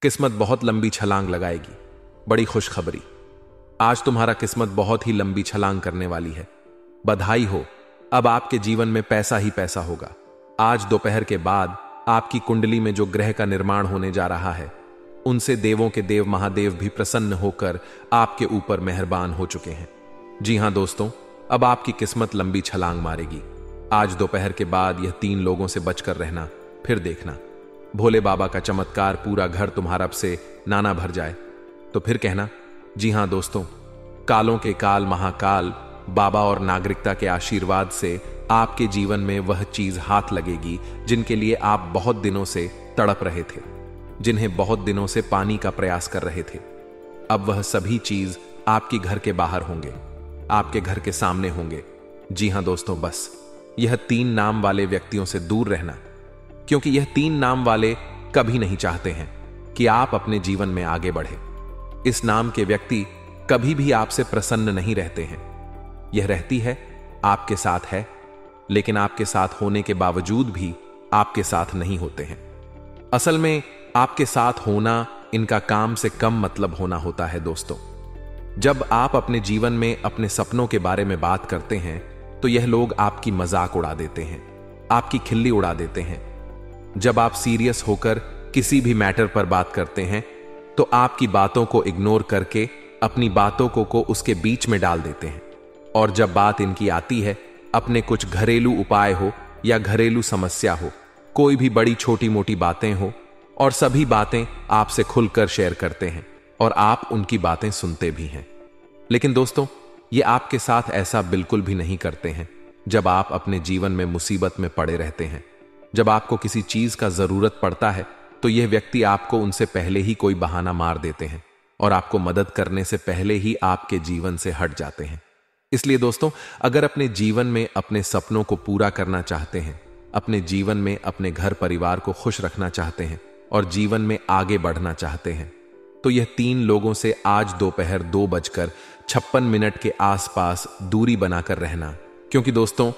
किस्मत बहुत लंबी छलांग लगाएगी। बड़ी खुशखबरी, आज तुम्हारा किस्मत बहुत ही लंबी छलांग करने वाली है। बधाई हो, अब आपके जीवन में पैसा ही पैसा होगा। आज दोपहर के बाद आपकी कुंडली में जो ग्रह का निर्माण होने जा रहा है, उनसे देवों के देव महादेव भी प्रसन्न होकर आपके ऊपर मेहरबान हो चुके हैं। जी हां दोस्तों, अब आपकी किस्मत लंबी छलांग मारेगी। आज दोपहर के बाद यह 3 लोगों से बचकर रहना, फिर देखना भोले बाबा का चमत्कार पूरा घर तुम्हारा से नाना भर जाए। तो फिर कहना, जी हां दोस्तों, कालों के काल महाकाल बाबा और नागरिकता के आशीर्वाद से आपके जीवन में वह चीज हाथ लगेगी जिनके लिए आप बहुत दिनों से तड़प रहे थे, जिन्हें बहुत दिनों से पाने का प्रयास कर रहे थे। अब वह सभी चीज आपके घर के बाहर होंगे, आपके घर के सामने होंगे। जी हां दोस्तों, बस यह 3 नाम वाले व्यक्तियों से दूर रहना, क्योंकि यह 3 नाम वाले कभी नहीं चाहते हैं कि आप अपने जीवन में आगे बढ़े। इस नाम के व्यक्ति कभी भी आपसे प्रसन्न नहीं रहते हैं। यह रहती है, आपके साथ है, लेकिन आपके साथ होने के बावजूद भी आपके साथ नहीं होते हैं। असल में आपके साथ होना इनका काम से कम मतलब होना होता है दोस्तों। जब आप अपने जीवन में अपने सपनों के बारे में बात करते हैं तो यह लोग आपकी मजाक उड़ा देते हैं, आपकी खिल्ली उड़ा देते हैं। जब आप सीरियस होकर किसी भी मैटर पर बात करते हैं तो आपकी बातों को इग्नोर करके अपनी बातों को उसके बीच में डाल देते हैं। और जब बात इनकी आती है, अपने कुछ घरेलू उपाय हो या घरेलू समस्या हो, कोई भी बड़ी छोटी मोटी बातें हो, और सभी बातें आपसे खुलकर शेयर करते हैं और आप उनकी बातें सुनते भी हैं। लेकिन दोस्तों, ये आपके साथ ऐसा बिल्कुल भी नहीं करते हैं। जब आप अपने जीवन में मुसीबत में पड़े रहते हैं, जब आपको किसी चीज का जरूरत पड़ता है, तो यह व्यक्ति आपको उनसे पहले ही कोई बहाना मार देते हैं और आपको मदद करने से पहले ही आपके जीवन से हट जाते हैं। इसलिए दोस्तों, अगर अपने जीवन में अपने सपनों को पूरा करना चाहते हैं, अपने जीवन में अपने घर परिवार को खुश रखना चाहते हैं और जीवन में आगे बढ़ना चाहते हैं, तो यह 3 लोगों से आज दोपहर 2:56 के आसपास दूरी बनाकर रहना। क्योंकि दोस्तों,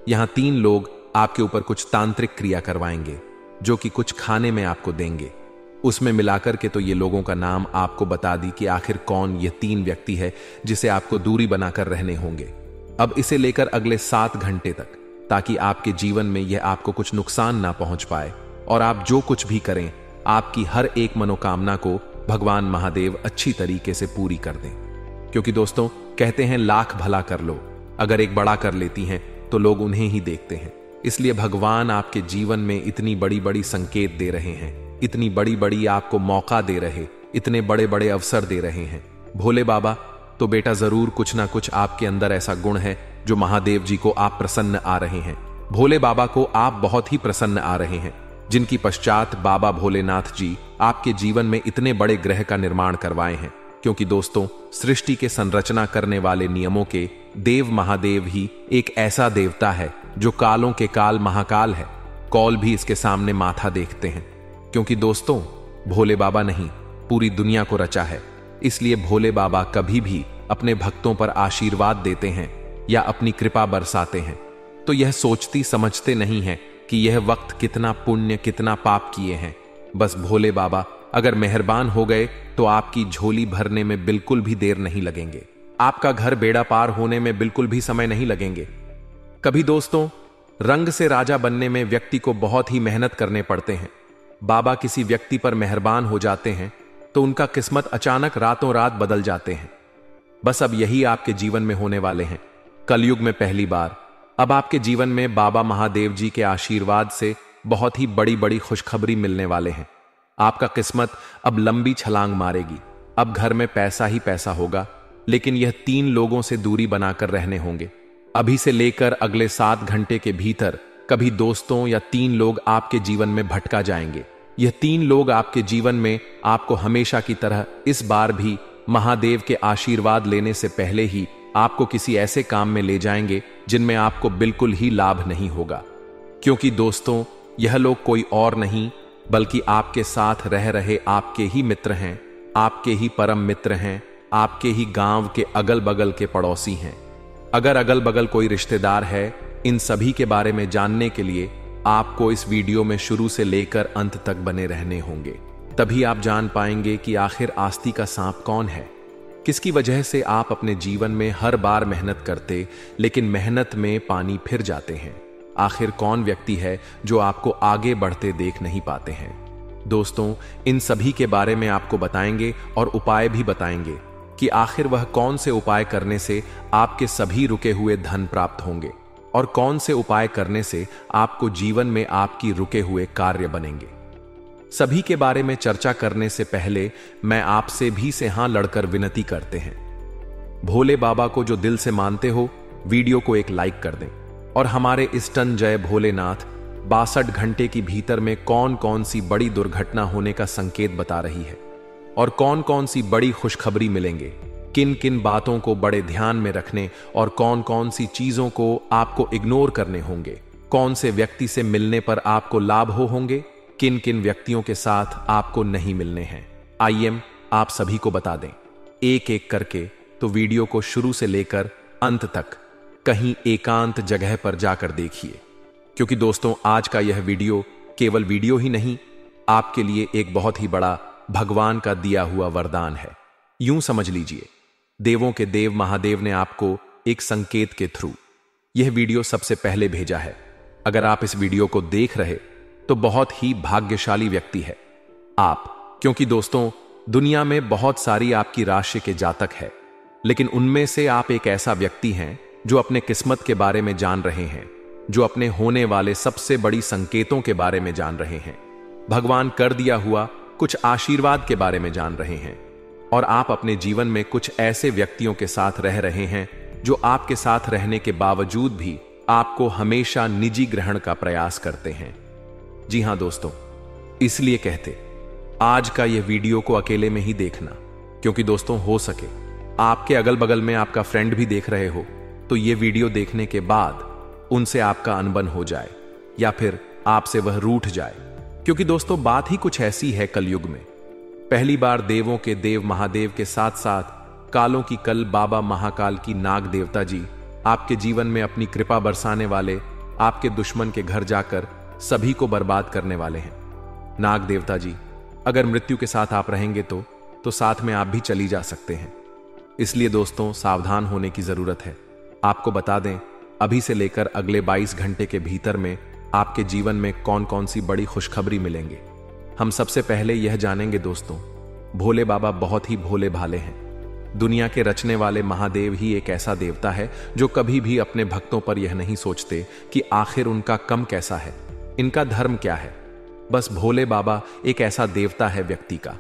यहां 3 लोग आपके ऊपर कुछ तांत्रिक क्रिया करवाएंगे, जो कि कुछ खाने में आपको देंगे। उसमें मिलाकर के तो ये लोगों का नाम आपको बता दी कि आखिर कौन ये 3 व्यक्ति है जिसे आपको दूरी बनाकर रहने होंगे। अब इसे लेकर अगले 7 घंटे तक, ताकि आपके जीवन में यह आपको कुछ नुकसान ना पहुंच पाए और आप जो कुछ भी करें, आपकी हर एक मनोकामना को भगवान महादेव अच्छी तरीके से पूरी कर दें। क्योंकि दोस्तों, कहते हैं लाख भला कर लो, अगर एक बड़ा कर लेती हैं तो लोग उन्हें ही देखते हैं। इसलिए भगवान आपके जीवन में इतनी बड़ी बड़ी संकेत दे रहे हैं, इतनी बड़ी बड़ी आपको मौका दे रहे, इतने बड़े बड़े अवसर दे रहे हैं। भोले बाबा तो बेटा जरूर कुछ ना कुछ आपके अंदर ऐसा गुण है जो महादेव जी को आप प्रसन्न आ रहे हैं। भोले बाबा को आप बहुत ही प्रसन्न आ रहे हैं, जिनकी पश्चात बाबा भोलेनाथ जी आपके जीवन में इतने बड़े ग्रह का निर्माण करवाए हैं। क्योंकि दोस्तों, सृष्टि के संरचना करने वाले नियमों के देव महादेव ही एक ऐसा देवता है जो कालों के काल महाकाल है। कौल भी इसके सामने माथा देखते हैं। क्योंकि दोस्तों, भोले बाबा नहीं, पूरी दुनिया को रचा है। इसलिए भोले बाबा कभी भी अपने भक्तों पर आशीर्वाद देते हैं या अपनी कृपा बरसाते हैं तो यह सोचती समझते नहीं है कि यह वक्त कितना पुण्य कितना पाप किए हैं। बस भोले बाबा अगर मेहरबान हो गए तो आपकी झोली भरने में बिल्कुल भी देर नहीं लगेंगे, आपका घर बेड़ा पार होने में बिल्कुल भी समय नहीं लगेंगे। कभी दोस्तों, रंग से राजा बनने में व्यक्ति को बहुत ही मेहनत करने पड़ते हैं। बाबा किसी व्यक्ति पर मेहरबान हो जाते हैं तो उनका किस्मत अचानक रातों रात बदल जाते हैं। बस अब यही आपके जीवन में होने वाले हैं। कलयुग में पहली बार अब आपके जीवन में बाबा महादेव जी के आशीर्वाद से बहुत ही बड़ी बड़ी खुशखबरी मिलने वाले हैं। आपका किस्मत अब लंबी छलांग मारेगी। अब घर में पैसा ही पैसा होगा, लेकिन यह 3 लोगों से दूरी बनाकर रहने होंगे। अभी से लेकर अगले 7 घंटे के भीतर कभी दोस्तों या 3 लोग आपके जीवन में भटका जाएंगे। यह 3 लोग आपके जीवन में आपको हमेशा की तरह इस बार भी महादेव के आशीर्वाद लेने से पहले ही आपको किसी ऐसे काम में ले जाएंगे जिनमें आपको बिल्कुल ही लाभ नहीं होगा। क्योंकि दोस्तों, यह लोग कोई और नहीं बल्कि आपके साथ रह रहे आपके ही मित्र हैं, आपके ही परम मित्र हैं, आपके ही गांव के अगल बगल के पड़ोसी हैं। अगर अगल बगल कोई रिश्तेदार है, इन सभी के बारे में जानने के लिए आपको इस वीडियो में शुरू से लेकर अंत तक बने रहने होंगे। तभी आप जान पाएंगे कि आखिर आस्ती का सांप कौन है, किसकी वजह से आप अपने जीवन में हर बार मेहनत करते लेकिन मेहनत में पानी फिर जाते हैं। आखिर कौन व्यक्ति है जो आपको आगे बढ़ते देख नहीं पाते हैं। दोस्तों, इन सभी के बारे में आपको बताएंगे और उपाय भी बताएंगे कि आखिर वह कौन से उपाय करने से आपके सभी रुके हुए धन प्राप्त होंगे और कौन से उपाय करने से आपको जीवन में आपकी रुके हुए कार्य बनेंगे। सभी के बारे में चर्चा करने से पहले मैं आपसे भी से हां लड़कर विनती करते हैं। भोले बाबा को जो दिल से मानते हो, वीडियो को एक लाइक कर दें और हमारे इष्टन जय भोलेनाथ 62 घंटे की भीतर में कौन कौन सी बड़ी दुर्घटना होने का संकेत बता रही है और कौन कौन सी बड़ी खुशखबरी मिलेंगे, किन किन बातों को बड़े ध्यान में रखने और कौन कौन सी चीजों को आपको इग्नोर करने होंगे, कौन से व्यक्ति से मिलने पर आपको लाभ होंगे, किन किन व्यक्तियों के साथ आपको नहीं मिलने हैं। आइए आप सभी को बता दें एक एक करके, तो वीडियो को शुरू से लेकर अंत तक कहीं एकांत जगह पर जाकर देखिए, क्योंकि दोस्तों आज का यह वीडियो केवल वीडियो ही नहीं, आपके लिए एक बहुत ही बड़ा भगवान का दिया हुआ वरदान है। यूं समझ लीजिए, देवों के देव महादेव ने आपको एक संकेत के थ्रू यह वीडियो सबसे पहले भेजा है। अगर आप इस वीडियो को देख रहे तो बहुत ही भाग्यशाली व्यक्ति है आप, क्योंकि दोस्तों दुनिया में बहुत सारी आपकी राशि के जातक है, लेकिन उनमें से आप एक ऐसा व्यक्ति हैं जो अपने किस्मत के बारे में जान रहे हैं, जो अपने होने वाले सबसे बड़ी संकेतों के बारे में जान रहे हैं, भगवान कर दिया हुआ कुछ आशीर्वाद के बारे में जान रहे हैं, और आप अपने जीवन में कुछ ऐसे व्यक्तियों के साथ रह रहे हैं जो आपके साथ रहने के बावजूद भी आपको हमेशा निजी ग्रहण का प्रयास करते हैं। जी हां दोस्तों, इसलिए कहते आज का यह वीडियो को अकेले में ही देखना, क्योंकि दोस्तों हो सके आपके अगल बगल में आपका फ्रेंड भी देख रहे हो तो यह वीडियो देखने के बाद उनसे आपका अनबन हो जाए या फिर आपसे वह रूठ जाए, क्योंकि दोस्तों बात ही कुछ ऐसी है कलयुग में। पहली बार देवों के देव महादेव के साथ साथ कालों की कल बाबा महाकाल की नाग देवता जी आपके जीवन में अपनी कृपा बरसाने वाले, आपके दुश्मन के घर जाकर सभी को बर्बाद करने वाले हैं। नाग देवता जी अगर मृत्यु के साथ आप रहेंगे तो साथ में आप भी चली जा सकते हैं। इसलिए दोस्तों सावधान होने की जरूरत है। आपको बता दें, अभी से लेकर अगले 22 घंटे के भीतर में आपके जीवन में कौन कौन सी बड़ी खुशखबरी मिलेंगे। हम सबसे पहले यह जानेंगे दोस्तों, भोले बाबा बहुत ही भोले भाले हैं। दुनिया के रचने वाले महादेव ही एक ऐसा देवता है जो कभी भी अपने भक्तों पर यह नहीं सोचते कि आखिर उनका कम कैसा है, इनका धर्म क्या है। बस भोले बाबा एक ऐसा देवता है व्यक्ति का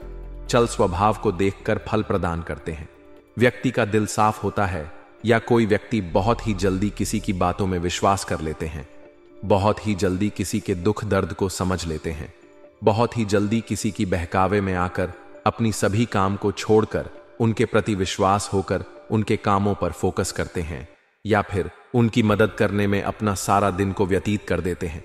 चल स्वभाव को देखकर फल प्रदान करते हैं। व्यक्ति का दिल साफ होता है या कोई व्यक्ति बहुत ही जल्दी किसी की बातों में विश्वास कर लेते हैं, बहुत ही जल्दी किसी के दुख दर्द को समझ लेते हैं, बहुत ही जल्दी किसी की बहकावे में आकर अपनी सभी काम को छोड़कर उनके प्रति विश्वास होकर उनके कामों पर फोकस करते हैं या फिर उनकी मदद करने में अपना सारा दिन को व्यतीत कर देते हैं।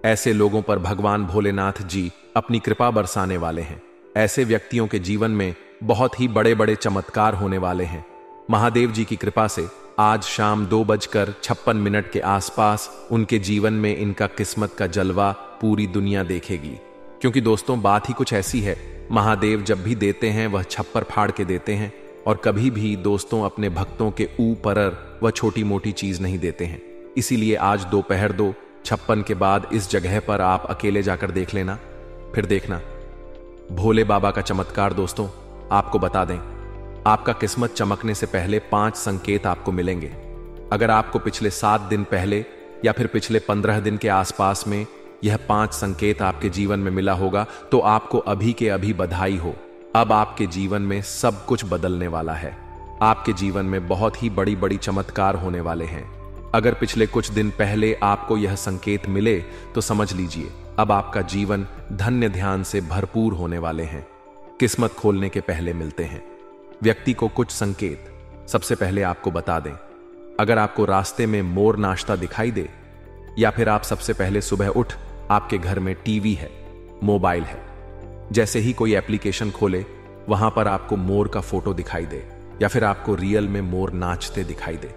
ऐसे लोगों पर भगवान भोलेनाथ जी अपनी कृपा बरसाने वाले हैं। ऐसे व्यक्तियों के जीवन में बहुत ही बड़े बड़े चमत्कार होने वाले हैं। महादेव जी की कृपा से आज शाम 2:56 के आसपास उनके जीवन में इनका किस्मत का जलवा पूरी दुनिया देखेगी, क्योंकि दोस्तों बात ही कुछ ऐसी है, महादेव जब भी देते हैं वह छप्पर फाड़ के देते हैं और कभी भी दोस्तों अपने भक्तों के ऊपर वह छोटी मोटी चीज नहीं देते हैं। इसीलिए आज दोपहर 2:56 के बाद इस जगह पर आप अकेले जाकर देख लेना, फिर देखना भोले बाबा का चमत्कार। दोस्तों आपको बता दें, आपका किस्मत चमकने से पहले 5 संकेत आपको मिलेंगे। अगर आपको पिछले 7 दिन पहले या फिर पिछले 15 दिन के आसपास में यह 5 संकेत आपके जीवन में मिला होगा तो आपको अभी के अभी बधाई हो। अब आपके जीवन में सब कुछ बदलने वाला है। आपके जीवन में बहुत ही बड़ी बड़ी चमत्कार होने वाले हैं। अगर पिछले कुछ दिन पहले आपको यह संकेत मिले तो समझ लीजिए अब आपका जीवन धन्य ध्यान से भरपूर होने वाले हैं। किस्मत खोलने के पहले मिलते हैं व्यक्ति को कुछ संकेत। सबसे पहले आपको बता दें, अगर आपको रास्ते में मोर नाचता दिखाई दे या फिर आप सबसे पहले सुबह उठ आपके घर में टीवी है, मोबाइल है, जैसे ही कोई एप्लीकेशन खोले वहां पर आपको मोर का फोटो दिखाई दे या फिर आपको रियल में मोर नाचते दिखाई दे,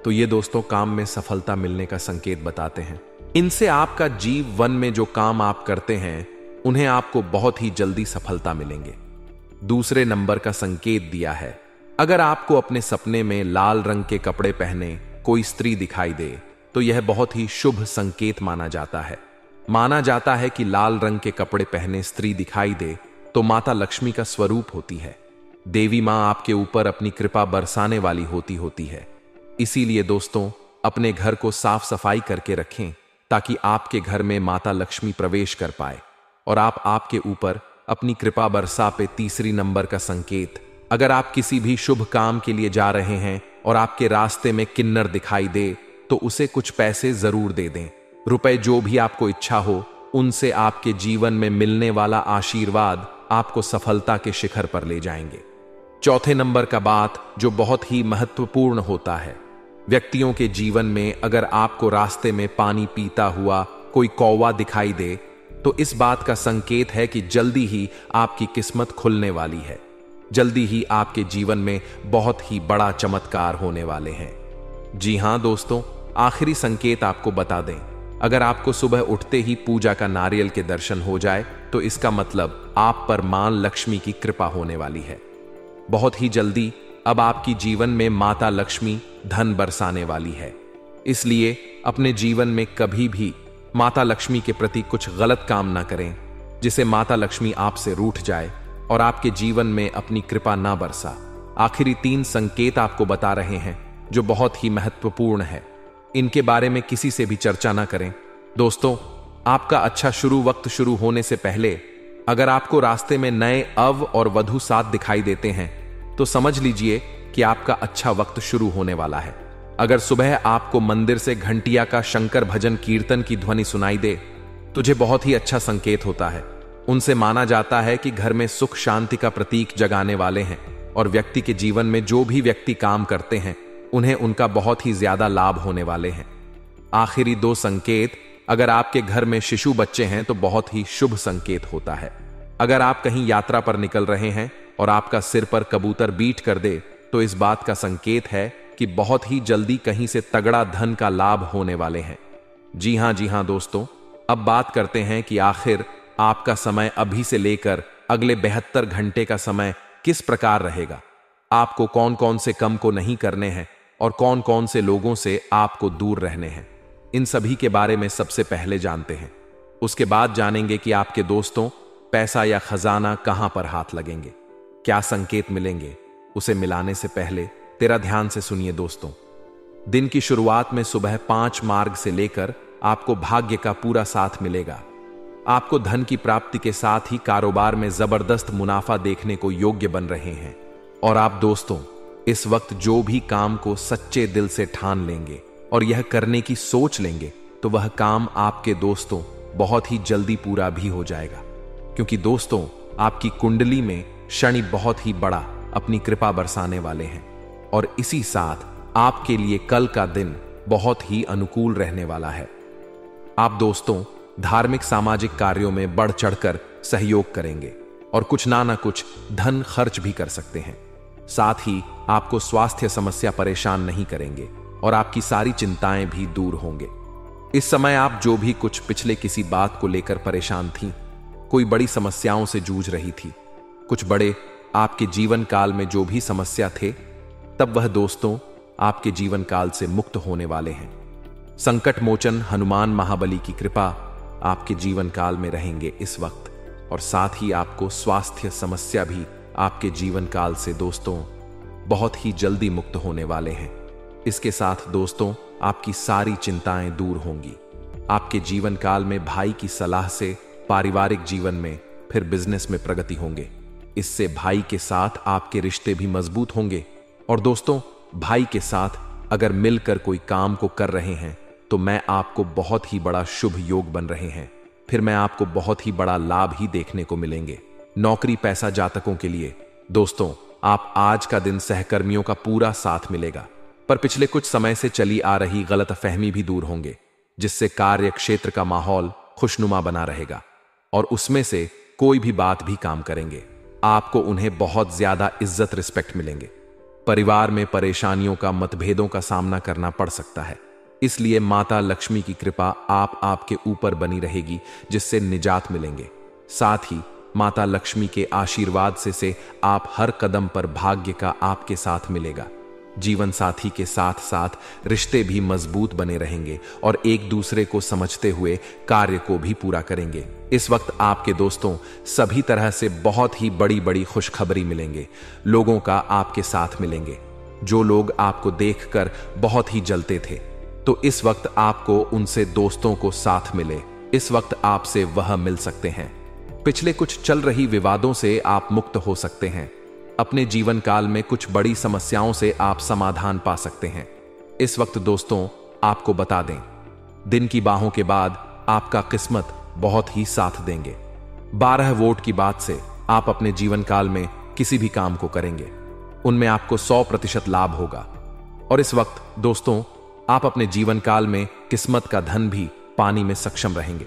तो ये दोस्तों काम में सफलता मिलने का संकेत बताते हैं। इनसे आपका जीवन में जो काम आप करते हैं उन्हें आपको बहुत ही जल्दी सफलता मिलेंगे। दूसरे नंबर का संकेत दिया है, अगर आपको अपने सपने में लाल रंग के कपड़े पहने कोई स्त्री दिखाई दे तो यह बहुत ही शुभ संकेत माना जाता है। माना जाता है कि लाल रंग के कपड़े पहने स्त्री दिखाई दे तो माता लक्ष्मी का स्वरूप होती है। देवी मां आपके ऊपर अपनी कृपा बरसाने वाली होती है। इसीलिए दोस्तों, अपने घर को साफ सफाई करके रखें ताकि आपके घर में माता लक्ष्मी प्रवेश कर पाए और आपके ऊपर अपनी कृपा बरसा पे। तीसरी नंबर का संकेत, अगर आप किसी भी शुभ काम के लिए जा रहे हैं और आपके रास्ते में किन्नर दिखाई दे तो उसे कुछ पैसे जरूर दे दें। रुपए जो भी आपको इच्छा हो, उनसे आपके जीवन में मिलने वाला आशीर्वाद आपको सफलता के शिखर पर ले जाएंगे। चौथे नंबर का बात जो बहुत ही महत्वपूर्ण होता है, व्यक्तियों के जीवन में अगर आपको रास्ते में पानी पीता हुआ कोई कौवा दिखाई दे तो इस बात का संकेत है कि जल्दी ही आपकी किस्मत खुलने वाली है। जल्दी ही आपके जीवन में बहुत ही बड़ा चमत्कार होने वाले हैं। जी हां दोस्तों, आखिरी संकेत आपको बता दें, अगर आपको सुबह उठते ही पूजा का नारियल के दर्शन हो जाए तो इसका मतलब आप पर मां लक्ष्मी की कृपा होने वाली है। बहुत ही जल्दी अब आपकी जीवन में माता लक्ष्मी धन बरसाने वाली है। इसलिए अपने जीवन में कभी भी माता लक्ष्मी के प्रति कुछ गलत काम ना करें जिसे माता लक्ष्मी आपसे रूठ जाए और आपके जीवन में अपनी कृपा ना बरसा। आखिरी 3 संकेत आपको बता रहे हैं जो बहुत ही महत्वपूर्ण है। इनके बारे में किसी से भी चर्चा ना करें। दोस्तों, आपका अच्छा वक्त शुरू होने से पहले अगर आपको रास्ते में नए अव और वधु साथ दिखाई देते हैं तो समझ लीजिए कि आपका अच्छा वक्त शुरू होने वाला है। अगर सुबह आपको मंदिर से घंटिया का शंकर भजन कीर्तन की ध्वनि सुनाई दे, तुझे बहुत ही अच्छा संकेत होता है। उनसे माना जाता है कि घर में सुख शांति का प्रतीक जगाने वाले हैं और व्यक्ति के जीवन में जो भी व्यक्ति काम करते हैं उन्हें उनका बहुत ही ज्यादा लाभ होने वाले हैं। आखिरी 2 संकेत, अगर आपके घर में शिशु बच्चे हैं तो बहुत ही शुभ संकेत होता है। अगर आप कहीं यात्रा पर निकल रहे हैं और आपका सिर पर कबूतर बीट कर दे तो इस बात का संकेत है कि बहुत ही जल्दी कहीं से तगड़ा धन का लाभ होने वाले हैं। जी हां दोस्तों, अब बात करते हैं कि आखिर आपका समय अभी से लेकर अगले 72 घंटे का समय किस प्रकार रहेगा। आपको कौन कौन से काम को नहीं करने हैं और कौन कौन से लोगों से आपको दूर रहने हैं, इन सभी के बारे में सबसे पहले जानते हैं। उसके बाद जानेंगे कि आपके दोस्तों पैसा या खजाना कहां पर हाथ लगेंगे, क्या संकेत मिलेंगे। उसे मिलाने से पहले तेरा ध्यान से सुनिए दोस्तों। दिन की शुरुआत में सुबह 5 मार्ग से लेकर आपको भाग्य का पूरा साथ मिलेगा। आपको धन की प्राप्ति के साथ ही कारोबार में जबरदस्त मुनाफा देखने को योग्य बन रहे हैं। और आप दोस्तों इस वक्त जो भी काम को सच्चे दिल से ठान लेंगे और यह करने की सोच लेंगे तो वह काम आपके दोस्तों बहुत ही जल्दी पूरा भी हो जाएगा, क्योंकि दोस्तों आपकी कुंडली में शनि बहुत ही बड़ा अपनी कृपा बरसाने वाले हैं और इसी साथ आपके लिए कल का दिन बहुत ही अनुकूल रहने वाला है। आप दोस्तों धार्मिक सामाजिक कार्यों में बढ़ चढ़कर सहयोग करेंगे और कुछ ना कुछ धन खर्च भी कर सकते हैं। साथ ही आपको स्वास्थ्य समस्या परेशान नहीं करेंगे और आपकी सारी चिंताएं भी दूर होंगे। इस समय आप जो भी कुछ पिछले किसी बात को लेकर परेशान थीं, कोई बड़ी समस्याओं से जूझ रही थी, कुछ बड़े आपके जीवन काल में जो भी समस्या थे, तब वह दोस्तों आपके जीवन काल से मुक्त होने वाले हैं। संकट मोचन हनुमान महाबली की कृपा आपके जीवन काल में रहेंगे इस वक्त, और साथ ही आपको स्वास्थ्य समस्या भी आपके जीवन काल से दोस्तों बहुत ही जल्दी मुक्त होने वाले हैं। इसके साथ दोस्तों आपकी सारी चिंताएं दूर होंगी। आपके जीवन काल में भाई की सलाह से पारिवारिक जीवन में फिर बिजनेस में प्रगति होंगे। इससे भाई के साथ आपके रिश्ते भी मजबूत होंगे। और दोस्तों भाई के साथ अगर मिलकर कोई काम को कर रहे हैं तो मैं आपको बहुत ही बड़ा शुभ योग बन रहे हैं, फिर मैं आपको बहुत ही बड़ा लाभ ही देखने को मिलेंगे। नौकरी पैसा जातकों के लिए दोस्तों आप आज का दिन सहकर्मियों का पूरा साथ मिलेगा, पर पिछले कुछ समय से चली आ रही गलतफहमी भी दूर होंगे, जिससे कार्य क्षेत्र का माहौल खुशनुमा बना रहेगा और उसमें से कोई भी बात भी काम करेंगे, आपको उन्हें बहुत ज्यादा इज्जत रिस्पेक्ट मिलेंगे। परिवार में परेशानियों का मतभेदों का सामना करना पड़ सकता है, इसलिए माता लक्ष्मी की कृपा आपके ऊपर बनी रहेगी, जिससे निजात मिलेंगे। साथ ही माता लक्ष्मी के आशीर्वाद से आप हर कदम पर भाग्य का आपके साथ मिलेगा। जीवन साथी के साथ साथ रिश्ते भी मजबूत बने रहेंगे और एक दूसरे को समझते हुए कार्य को भी पूरा करेंगे। इस वक्त आपके दोस्तों सभी तरह से बहुत ही बड़ी बड़ी खुशखबरी मिलेंगे। लोगों का आपके साथ मिलेंगे। जो लोग आपको देखकर बहुत ही जलते थे, तो इस वक्त आपको उनसे दोस्तों को साथ मिले। इस वक्त आपसे वह मिल सकते हैं। पिछले कुछ चल रही विवादों से आप मुक्त हो सकते हैं। अपने जीवन काल में कुछ बड़ी समस्याओं से आप समाधान पा सकते हैं। इस वक्त दोस्तों आपको बता दें, दिन की बाहों के बाद आपका किस्मत बहुत ही साथ देंगे। 12 वोट की बात से आप अपने जीवन काल में किसी भी काम को करेंगे, उनमें आपको 100% लाभ होगा। और इस वक्त दोस्तों आप अपने जीवन काल में किस्मत का धन भी पाने में सक्षम रहेंगे।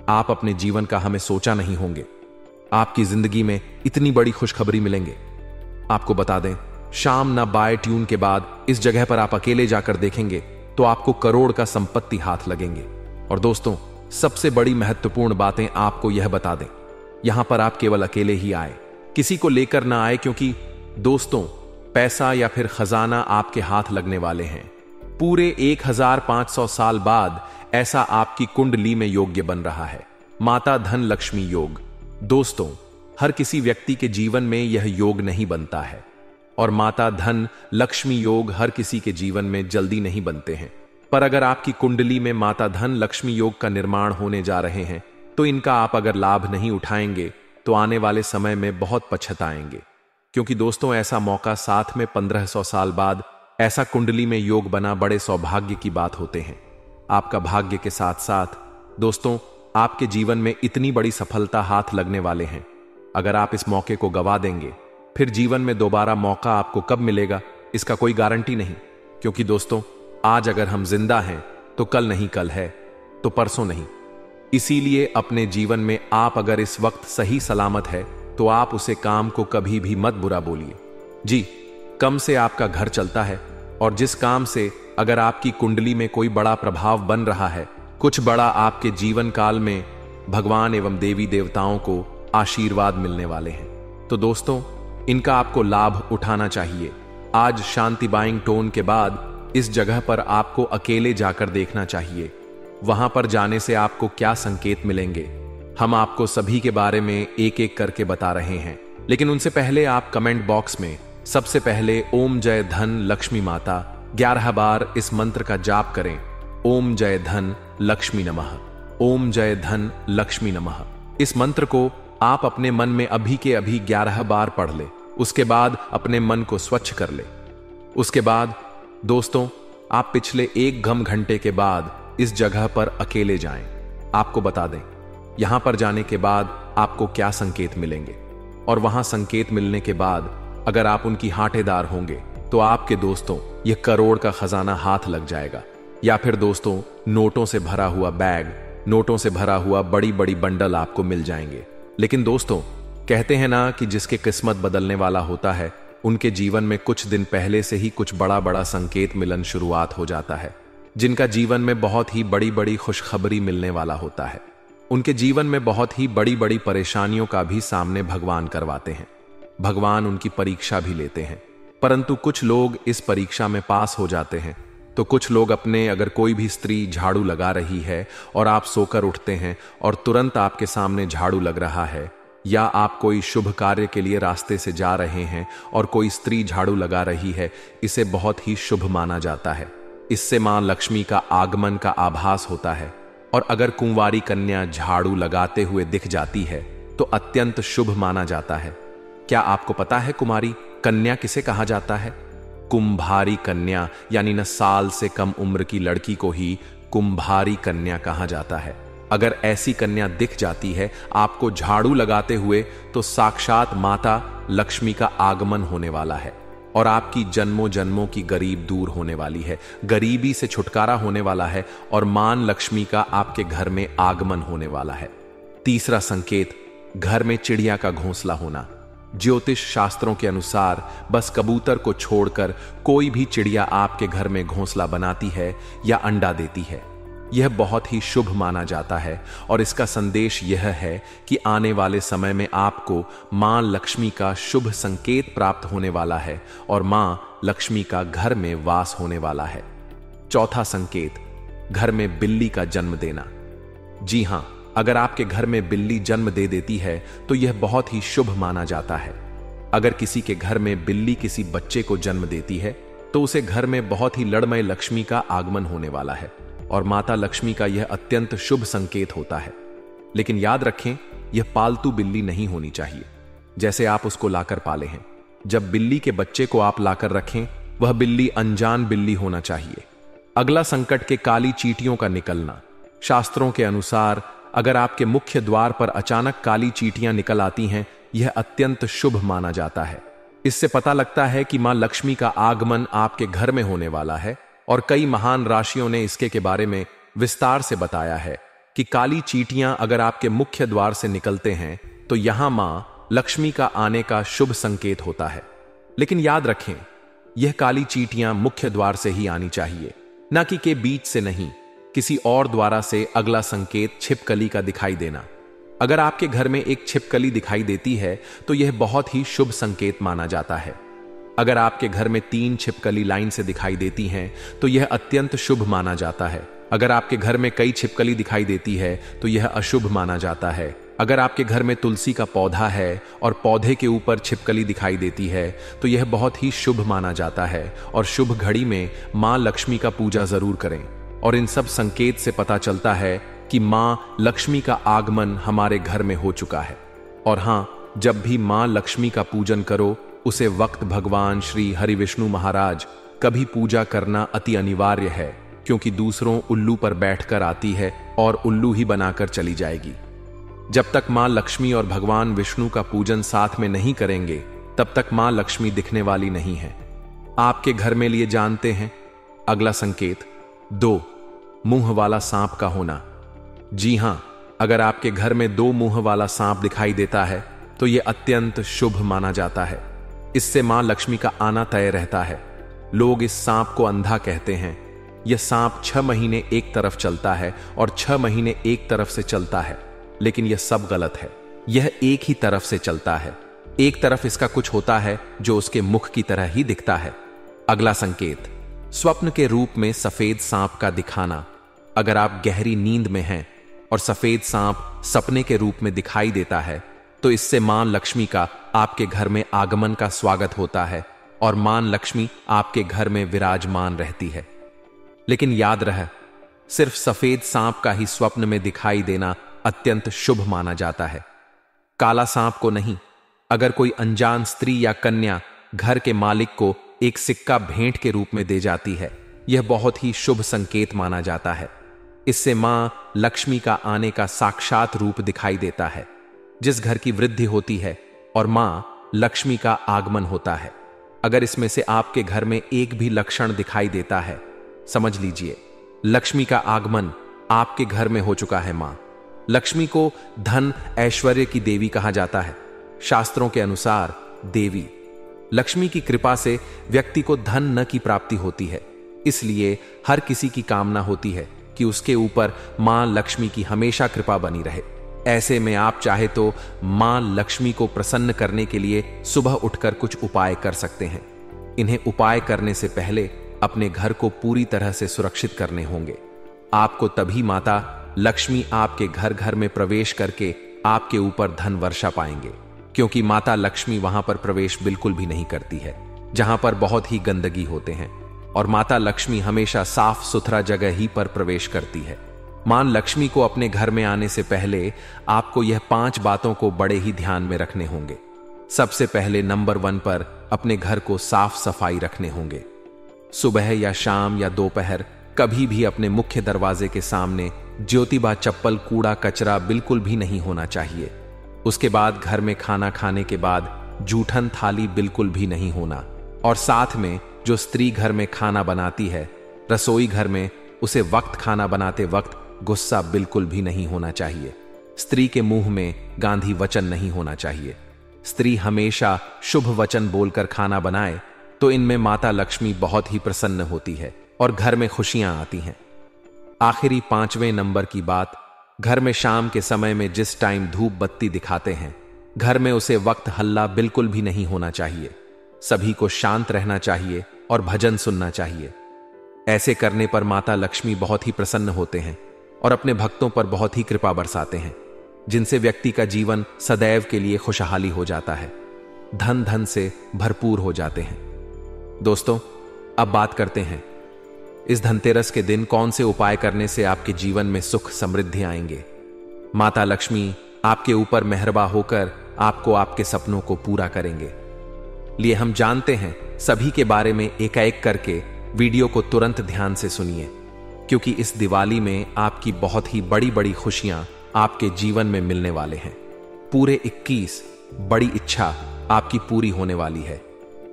आप अपने जीवन का हमें सोचा नहीं होंगे, आपकी जिंदगी में इतनी बड़ी खुशखबरी मिलेंगे। आपको बता दें, शाम ना बाय ट्यून के बाद इस जगह पर आप अकेले जाकर देखेंगे तो आपको करोड़ का संपत्ति हाथ लगेंगे। और दोस्तों सबसे बड़ी महत्वपूर्ण बातें आपको यह बता दें, यहां पर आप केवल अकेले ही आए, किसी को लेकर ना आए, क्योंकि दोस्तों पैसा या फिर खजाना आपके हाथ लगने वाले हैं। पूरे 1500 साल बाद ऐसा आपकी कुंडली में योग्य बन रहा है, माता धन लक्ष्मी योग। दोस्तों हर किसी व्यक्ति के जीवन में यह योग नहीं बनता है, और माता धन लक्ष्मी योग हर किसी के जीवन में जल्दी नहीं बनते हैं। पर अगर आपकी कुंडली में माता धन लक्ष्मी योग का निर्माण होने जा रहे हैं, तो इनका आप अगर लाभ नहीं उठाएंगे तो आने वाले समय में बहुत पछताएंगे। क्योंकि दोस्तों ऐसा मौका साथ में 1500 साल बाद ऐसा कुंडली में योग बना बड़े सौभाग्य की बात होते हैं। आपका भाग्य के साथ साथ दोस्तों आपके जीवन में इतनी बड़ी सफलता हाथ लगने वाले हैं। अगर आप इस मौके को गवा देंगे, फिर जीवन में दोबारा मौका आपको कब मिलेगा इसका कोई गारंटी नहीं। क्योंकि दोस्तों आज अगर हम जिंदा हैं तो कल नहीं, कल है तो परसों नहीं। इसीलिए अपने जीवन में आप अगर इस वक्त सही सलामत है तो आप उसे काम को कभी भी मत बुरा बोलिए। जी, कम से आपका घर चलता है, और जिस काम से अगर आपकी कुंडली में कोई बड़ा प्रभाव बन रहा है, कुछ बड़ा आपके जीवन काल में भगवान एवं देवी देवताओं को आशीर्वाद मिलने वाले हैं। तो दोस्तों इनका आपको लाभ उठाना चाहिए। आज शांति बाइंग टोन के बाद इस जगह पर आपको अकेले जाकर देखना चाहिए। वहां पर जाने से आपको क्या संकेत मिलेंगे, हम आपको सभी के बारे में एक एक करके बता रहे हैं। लेकिन उनसे पहले आप कमेंट बॉक्स में सबसे पहले ओम जय धन लक्ष्मी माता 11 बार इस मंत्र का जाप करें। ओम जय धन लक्ष्मी नमः, ओम जय धन लक्ष्मी नमः। इस मंत्र को आप अपने मन में अभी के अभी 11 बार पढ़ ले। उसके बाद अपने मन को स्वच्छ कर ले। उसके बाद दोस्तों आप पिछले 1 घंटे के बाद इस जगह पर अकेले जाएं। आपको बता दें, यहां पर जाने के बाद आपको क्या संकेत मिलेंगे, और वहां संकेत मिलने के बाद अगर आप उनकी हाटेदार होंगे तो आपके दोस्तों यह करोड़ का खजाना हाथ लग जाएगा। या फिर दोस्तों नोटों से भरा हुआ बैग, नोटों से भरा हुआ बड़ी बड़ी बंडल आपको मिल जाएंगे। लेकिन दोस्तों कहते हैं ना कि जिसके किस्मत बदलने वाला होता है, उनके जीवन में कुछ दिन पहले से ही कुछ बड़ा बड़ा संकेत मिलन शुरुआत हो जाता है। जिनका जीवन में बहुत ही बड़ी बड़ी खुशखबरी मिलने वाला होता है, उनके जीवन में बहुत ही बड़ी बड़ी परेशानियों का भी सामने भगवान करवाते हैं। भगवान उनकी परीक्षा भी लेते हैं, परंतु कुछ लोग इस परीक्षा में पास हो जाते हैं। तो कुछ लोग अपने, अगर कोई भी स्त्री झाड़ू लगा रही है और आप सोकर उठते हैं और तुरंत आपके सामने झाड़ू लग रहा है, या आप कोई शुभ कार्य के लिए रास्ते से जा रहे हैं और कोई स्त्री झाड़ू लगा रही है, इसे बहुत ही शुभ माना जाता है। इससे मां लक्ष्मी का आगमन का आभास होता है। और अगर कुंवारी कन्या झाड़ू लगाते हुए दिख जाती है तो अत्यंत शुभ माना जाता है। क्या आपको पता है कुमारी कन्या किसे कहा जाता है? कुंभारी कन्या, यानी न साल से कम उम्र की लड़की को ही कुंभारी कन्या कहा जाता है। अगर ऐसी कन्या दिख जाती है आपको झाड़ू लगाते हुए, तो साक्षात माता लक्ष्मी का आगमन होने वाला है और आपकी जन्मों जन्मों की गरीब दूर होने वाली है, गरीबी से छुटकारा होने वाला है और मान लक्ष्मी का आपके घर में आगमन होने वाला है। तीसरा संकेत, घर में चिड़िया का घोंसला होना। ज्योतिष शास्त्रों के अनुसार बस कबूतर को छोड़कर कोई भी चिड़िया आपके घर में घोंसला बनाती है या अंडा देती है, यह बहुत ही शुभ माना जाता है और इसका संदेश यह है कि आने वाले समय में आपको मां लक्ष्मी का शुभ संकेत प्राप्त होने वाला है और मां लक्ष्मी का घर में वास होने वाला है। चौथा संकेत, घर में बिल्ली का जन्म देना। जी हां, अगर आपके घर में बिल्ली जन्म दे देती है तो यह बहुत ही शुभ माना जाता है। अगर किसी के घर में बिल्ली किसी बच्चे को जन्म देती है तो उसे घर में बहुत ही लड़मय लक्ष्मी का आगमन होने वाला है और माता लक्ष्मी का यह अत्यंत शुभ संकेत होता है। लेकिन याद रखें, यह पालतू बिल्ली नहीं होनी चाहिए जैसे आप उसको लाकर पाले हैं। जब बिल्ली के बच्चे को आप लाकर रखें, वह बिल्ली अनजान बिल्ली होना चाहिए। अगला संकट के काली चींटियों का निकलना। शास्त्रों के अनुसार अगर आपके मुख्य द्वार पर अचानक काली चींटियां निकल आती हैं, यह अत्यंत शुभ माना जाता है। इससे पता लगता है कि मां लक्ष्मी का आगमन आपके घर में होने वाला है और कई महान राशियों ने इसके के बारे में विस्तार से बताया है कि काली चींटियां अगर आपके मुख्य द्वार से निकलते हैं तो यहां मां लक्ष्मी का आने का शुभ संकेत होता है। लेकिन याद रखें, यह काली चींटियां मुख्य द्वार से ही आनी चाहिए, न कि के बीच से नहीं, किसी और द्वारा से। अगला संकेत, छिपकली का दिखाई देना। अगर आपके घर में एक छिपकली दिखाई देती है तो यह बहुत ही शुभ संकेत माना जाता है। अगर आपके घर में 3 छिपकली लाइन से दिखाई देती हैं तो यह अत्यंत शुभ माना जाता है। अगर आपके घर में कई छिपकली दिखाई देती है तो यह अशुभ माना जाता है। अगर आपके घर में तुलसी का पौधा है और पौधे के ऊपर छिपकली दिखाई देती है तो यह बहुत ही शुभ माना जाता है और शुभ घड़ी में मां लक्ष्मी का पूजा जरूर करें। और इन सब संकेत से पता चलता है कि मां लक्ष्मी का आगमन हमारे घर में हो चुका है। और हां, जब भी मां लक्ष्मी का पूजन करो, उसे वक्त भगवान श्री हरि विष्णु महाराज कभी पूजा करना अति अनिवार्य है, क्योंकि दूसरों उल्लू पर बैठकर आती है और उल्लू ही बनाकर चली जाएगी। जब तक मां लक्ष्मी और भगवान विष्णु का पूजन साथ में नहीं करेंगे, तब तक मां लक्ष्मी दिखने वाली नहीं है। आपके घर में लिए जानते हैं। अगला संकेत, 2 मुंह वाला सांप का होना। जी हां, अगर आपके घर में 2 मुंह वाला सांप दिखाई देता है तो यह अत्यंत शुभ माना जाता है। इससे मां लक्ष्मी का आना तय रहता है। लोग इस सांप को अंधा कहते हैं। यह सांप 6 महीने एक तरफ चलता है और 6 महीने एक तरफ से चलता है, लेकिन यह सब गलत है। यह एक ही तरफ से चलता है। एक तरफ इसका कुछ होता है जो उसके मुख की तरह ही दिखता है। अगला संकेत, स्वप्न के रूप में सफेद सांप का दिखाना। अगर आप गहरी नींद में हैं और सफेद सांप सपने के रूप में दिखाई देता है तो इससे मां लक्ष्मी का आपके घर में आगमन का स्वागत होता है और मां लक्ष्मी आपके घर में विराजमान रहती है। लेकिन याद रहे, सिर्फ सफेद सांप का ही स्वप्न में दिखाई देना अत्यंत शुभ माना जाता है, काला सांप को नहीं। अगर कोई अनजान स्त्री या कन्या घर के मालिक को एक सिक्का भेंट के रूप में दे जाती है, यह बहुत ही शुभ संकेत माना जाता है। इससे मां लक्ष्मी का आने का साक्षात रूप दिखाई देता है। जिस घर की वृद्धि होती है और मां लक्ष्मी का आगमन होता है, अगर इसमें से आपके घर में एक भी लक्षण दिखाई देता है, समझ लीजिए लक्ष्मी का आगमन आपके घर में हो चुका है। मां लक्ष्मी को धन ऐश्वर्य की देवी कहा जाता है। शास्त्रों के अनुसार देवी लक्ष्मी की कृपा से व्यक्ति को धन न की प्राप्ति होती है, इसलिए हर किसी की कामना होती है कि उसके ऊपर मां लक्ष्मी की हमेशा कृपा बनी रहे। ऐसे में आप चाहे तो मां लक्ष्मी को प्रसन्न करने के लिए सुबह उठकर कुछ उपाय कर सकते हैं। इन्हें उपाय करने से पहले अपने घर को पूरी तरह से सुरक्षित करने होंगे। आपको तभी माता लक्ष्मी आपके घर घर में प्रवेश करके आपके ऊपर धन वर्षा पाएंगे, क्योंकि माता लक्ष्मी वहां पर प्रवेश बिल्कुल भी नहीं करती है जहां पर बहुत ही गंदगी होते हैं, और माता लक्ष्मी हमेशा साफ सुथरा जगह ही पर प्रवेश करती है। मां लक्ष्मी को अपने घर में आने से पहले आपको यह 5 बातों को बड़े ही ध्यान में रखने होंगे। सबसे पहले नंबर 1 पर अपने घर को साफ सफाई रखने होंगे। सुबह या शाम या दोपहर कभी भी अपने मुख्य दरवाजे के सामने ज्योतिबा चप्पल कूड़ा कचरा बिल्कुल भी नहीं होना चाहिए। उसके बाद घर में खाना खाने के बाद जूठन थाली बिल्कुल भी नहीं होना, और साथ में जो स्त्री घर में खाना बनाती है, रसोई घर में उसे वक्त खाना बनाते वक्त गुस्सा बिल्कुल भी नहीं होना चाहिए। स्त्री के मुंह में गांधी वचन नहीं होना चाहिए। स्त्री हमेशा शुभ वचन बोलकर खाना बनाए तो इनमें माता लक्ष्मी बहुत ही प्रसन्न होती है और घर में खुशियां आती हैं। आखिरी 5वें नंबर की बात, घर में शाम के समय में जिस टाइम धूप बत्ती दिखाते हैं, घर में उसे वक्त हल्ला बिल्कुल भी नहीं होना चाहिए। सभी को शांत रहना चाहिए और भजन सुनना चाहिए। ऐसे करने पर माता लक्ष्मी बहुत ही प्रसन्न होते हैं और अपने भक्तों पर बहुत ही कृपा बरसाते हैं, जिनसे व्यक्ति का जीवन सदैव के लिए खुशहाली हो जाता है, धन धन से भरपूर हो जाते हैं। दोस्तों, अब बात करते हैं इस धनतेरस के दिन कौन से उपाय करने से आपके जीवन में सुख समृद्धि आएंगे। माता लक्ष्मी आपके ऊपर मेहरबा होकर आपको आपके सपनों को पूरा करेंगे। लिए हम जानते हैं सभी के बारे में एक-एक करके। वीडियो को तुरंत ध्यान से सुनिए, क्योंकि इस दिवाली में आपकी बहुत ही बड़ी बड़ी खुशियां आपके जीवन में मिलने वाले हैं। पूरे 21 बड़ी इच्छा आपकी पूरी होने वाली है।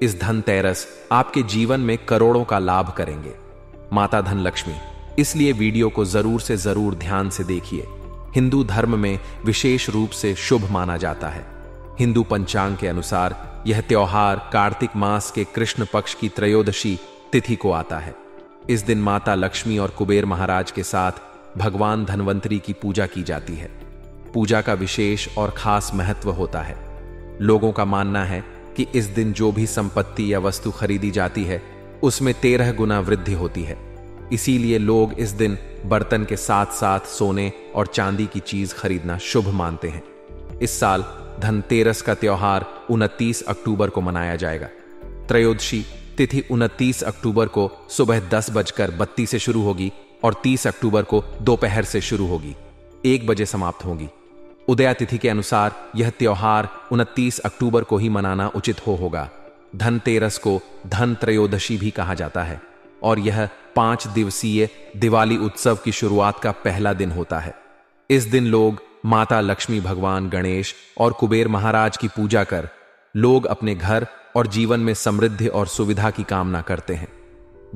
इस धनतेरस आपके जीवन में करोड़ों का लाभ करेंगे माता धन लक्ष्मी। इसलिए वीडियो को जरूर से जरूर ध्यान से देखिए। हिंदू धर्म में विशेष रूप से शुभ माना जाता है। हिंदू पंचांग के अनुसार यह त्योहार कार्तिक मास के कृष्ण पक्ष की त्रयोदशी तिथि को आता है। इस दिन माता लक्ष्मी और कुबेर महाराज के साथ भगवान धन्वंतरी की पूजा की जाती है। पूजा का विशेष और खास महत्व होता है। लोगों का मानना है कि इस दिन जो भी संपत्ति या वस्तु खरीदी जाती है उसमें 13 गुना वृद्धि होती है। इसीलिए लोग इस दिन बर्तन के साथ साथ सोने और चांदी की चीज खरीदना शुभ मानते हैं। इस साल धनतेरस का त्योहार 29 अक्टूबर को मनाया जाएगा। त्रयोदशी तिथि 29 अक्टूबर को सुबह 10:32 से शुरू होगी और 30 अक्टूबर को दोपहर से शुरू होगी, 1 बजे समाप्त होगी। उदया तिथि के अनुसार यह त्योहार 29 अक्टूबर को ही मनाना उचित होगा। धनतेरस को धन त्रयोदशी भी कहा जाता है और यह 5 दिवसीय दिवाली उत्सव की शुरुआत का पहला दिन होता है। इस दिन लोग माता लक्ष्मी, भगवान गणेश और कुबेर महाराज की पूजा कर लोग अपने घर और जीवन में समृद्धि और सुविधा की कामना करते हैं।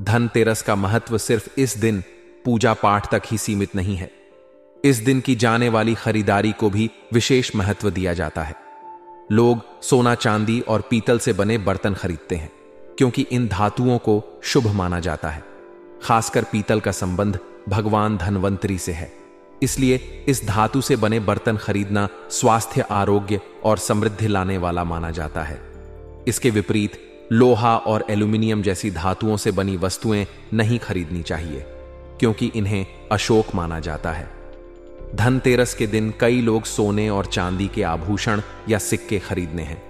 धनतेरस का महत्व सिर्फ इस दिन पूजा पाठ तक ही सीमित नहीं है। इस दिन की जाने वाली खरीदारी को भी विशेष महत्व दिया जाता है। लोग सोना, चांदी और पीतल से बने बर्तन खरीदते हैं, क्योंकि इन धातुओं को शुभ माना जाता है। खासकर पीतल का संबंध भगवान धन्वंतरी से है, इसलिए इस धातु से बने बर्तन खरीदना स्वास्थ्य, आरोग्य और समृद्धि लाने वाला माना जाता है। इसके विपरीत लोहा और एल्यूमिनियम जैसी धातुओं से बनी वस्तुएं नहीं खरीदनी चाहिए, क्योंकि इन्हें अशुभ माना जाता है। धनतेरस के दिन कई लोग सोने और चांदी के आभूषण या सिक्के खरीदने हैं।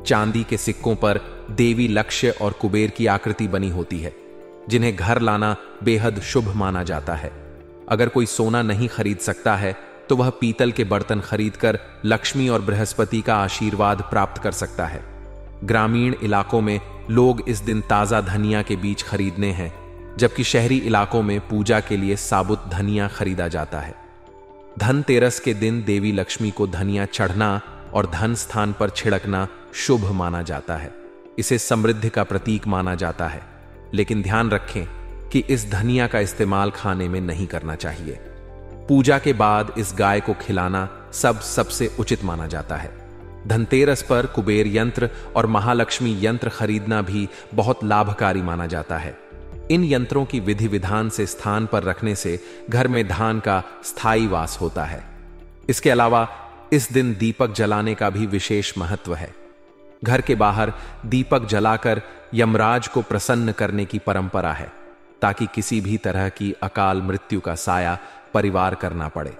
चांदी के सिक्कों पर देवी लक्ष्य और कुबेर की आकृति बनी होती है, जिन्हें घर लाना बेहद शुभ माना जाता है। अगर कोई सोना नहीं खरीद सकता है तो वह पीतल के बर्तन खरीदकर लक्ष्मी और बृहस्पति का आशीर्वाद प्राप्त कर सकता है। ग्रामीण इलाकों में लोग इस दिन ताजा धनिया के बीज खरीदने हैं, जबकि शहरी इलाकों में पूजा के लिए साबुत धनिया खरीदा जाता है। धनतेरस के दिन देवी लक्ष्मी को धनिया चढ़ना और धन स्थान पर छिड़कना शुभ माना जाता है। इसे समृद्धि का प्रतीक माना जाता है, लेकिन ध्यान रखें कि इस धनिया का इस्तेमाल खाने में नहीं करना चाहिए। पूजा के बाद इस गाय को खिलाना सबसे उचित माना जाता है। धनतेरस पर कुबेर यंत्र और महालक्ष्मी यंत्र खरीदना भी बहुत लाभकारी माना जाता है। इन यंत्रों की विधि विधान से स्थान पर रखने से घर में धन का स्थायी वास होता है। इसके अलावा इस दिन दीपक जलाने का भी विशेष महत्व है। घर के बाहर दीपक जलाकर यमराज को प्रसन्न करने की परंपरा है, ताकि किसी भी तरह की अकाल मृत्यु का साया परिवार करना पड़े।